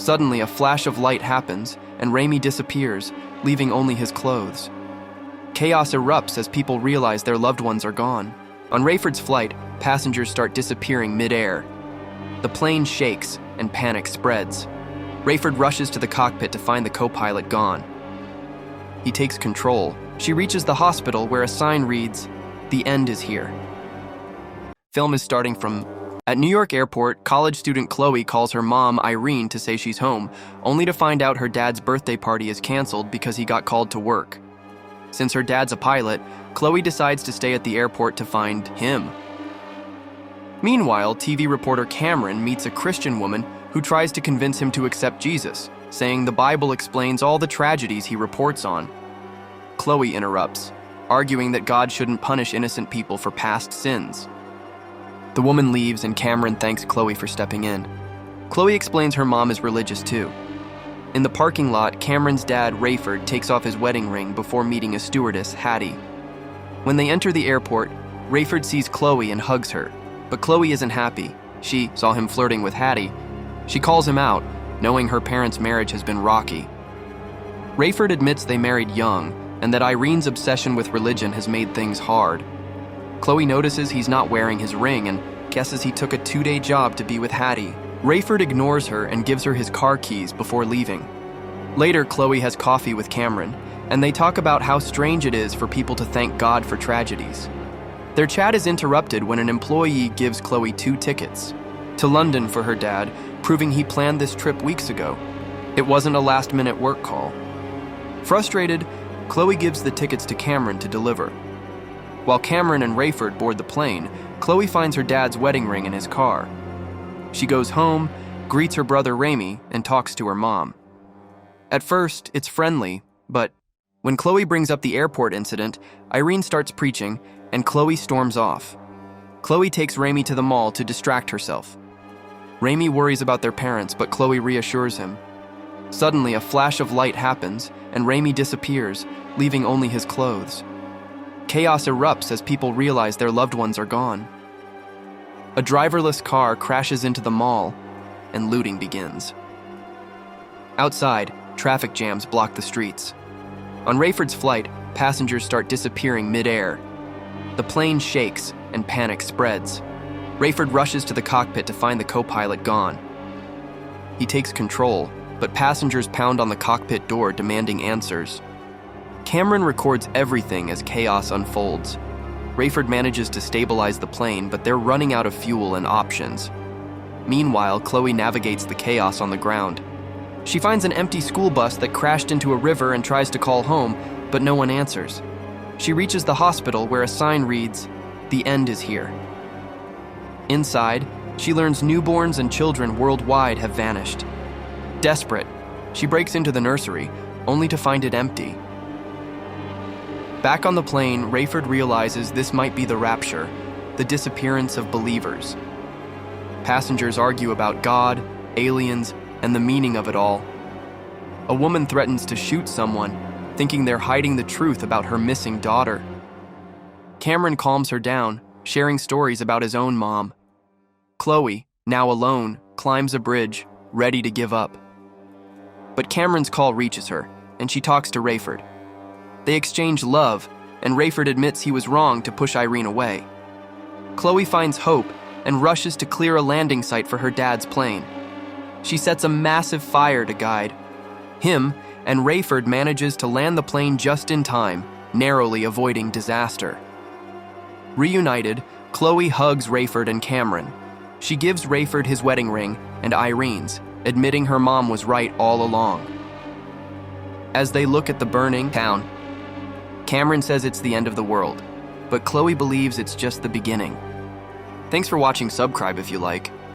Suddenly, a flash of light happens, and Raimi disappears, leaving only his clothes. Chaos erupts as people realize their loved ones are gone. On Rayford's flight, passengers start disappearing mid-air. The plane shakes, and panic spreads. Rayford rushes to the cockpit to find the co-pilot gone. He takes control. She reaches the hospital where a sign reads, "The end is here." Film is starting from... At New York Airport, college student Chloe calls her mom, Irene, to say she's home, only to find out her dad's birthday party is canceled because he got called to work. Since her dad's a pilot, Chloe decides to stay at the airport to find him. Meanwhile, TV reporter Cameron meets a Christian woman who tries to convince him to accept Jesus, saying the Bible explains all the tragedies he reports on. Chloe interrupts, arguing that God shouldn't punish innocent people for past sins. The woman leaves and Cameron thanks Chloe for stepping in. Chloe explains her mom is religious too. In the parking lot, Cameron's dad, Rayford, takes off his wedding ring before meeting a stewardess, Hattie. When they enter the airport, Rayford sees Chloe and hugs her, but Chloe isn't happy. She saw him flirting with Hattie. She calls him out, knowing her parents' marriage has been rocky. Rayford admits they married young, and that Irene's obsession with religion has made things hard. Chloe notices he's not wearing his ring and guesses he took a 2-day job to be with Hattie. Rayford ignores her and gives her his car keys before leaving. Later, Chloe has coffee with Cameron, and they talk about how strange it is for people to thank God for tragedies. Their chat is interrupted when an employee gives Chloe 2 tickets to London for her dad, proving he planned this trip weeks ago. It wasn't a last-minute work call. Frustrated, Chloe gives the tickets to Cameron to deliver. While Cameron and Rayford board the plane, Chloe finds her dad's wedding ring in his car. She goes home, greets her brother Raimi, and talks to her mom. At first, it's friendly, but when Chloe brings up the airport incident, Irene starts preaching, and Chloe storms off. Chloe takes Raimi to the mall to distract herself. Raimi worries about their parents, but Chloe reassures him. Suddenly, a flash of light happens, and Raimi disappears, leaving only his clothes. Chaos erupts as people realize their loved ones are gone. A driverless car crashes into the mall, and looting begins. Outside, traffic jams block the streets. On Rayford's flight, passengers start disappearing mid-air. The plane shakes, and panic spreads. Rayford rushes to the cockpit to find the co-pilot gone. He takes control, but passengers pound on the cockpit door demanding answers. Cameron records everything as chaos unfolds. Rayford manages to stabilize the plane, but they're running out of fuel and options. Meanwhile, Chloe navigates the chaos on the ground. She finds an empty school bus that crashed into a river and tries to call home, but no one answers. She reaches the hospital where a sign reads, "The end is here." Inside, she learns newborns and children worldwide have vanished. Desperate, she breaks into the nursery, only to find it empty. Back on the plane, Rayford realizes this might be the rapture, the disappearance of believers. Passengers argue about God, aliens, and the meaning of it all. A woman threatens to shoot someone, thinking they're hiding the truth about her missing daughter. Cameron calms her down, sharing stories about his own mom. Chloe, now alone, climbs a bridge, ready to give up. But Cameron's call reaches her, and she talks to Rayford. They exchange love, and Rayford admits he was wrong to push Irene away. Chloe finds hope and rushes to clear a landing site for her dad's plane. She sets a massive fire to guide him, and Rayford manages to land the plane just in time, narrowly avoiding disaster. Reunited, Chloe hugs Rayford and Cameron. She gives Rayford his wedding ring and Irene's, admitting her mom was right all along. As they look at the burning town, Cameron says it's the end of the world, but Chloe believes it's just the beginning. Thanks for watching. Subscribe if you like.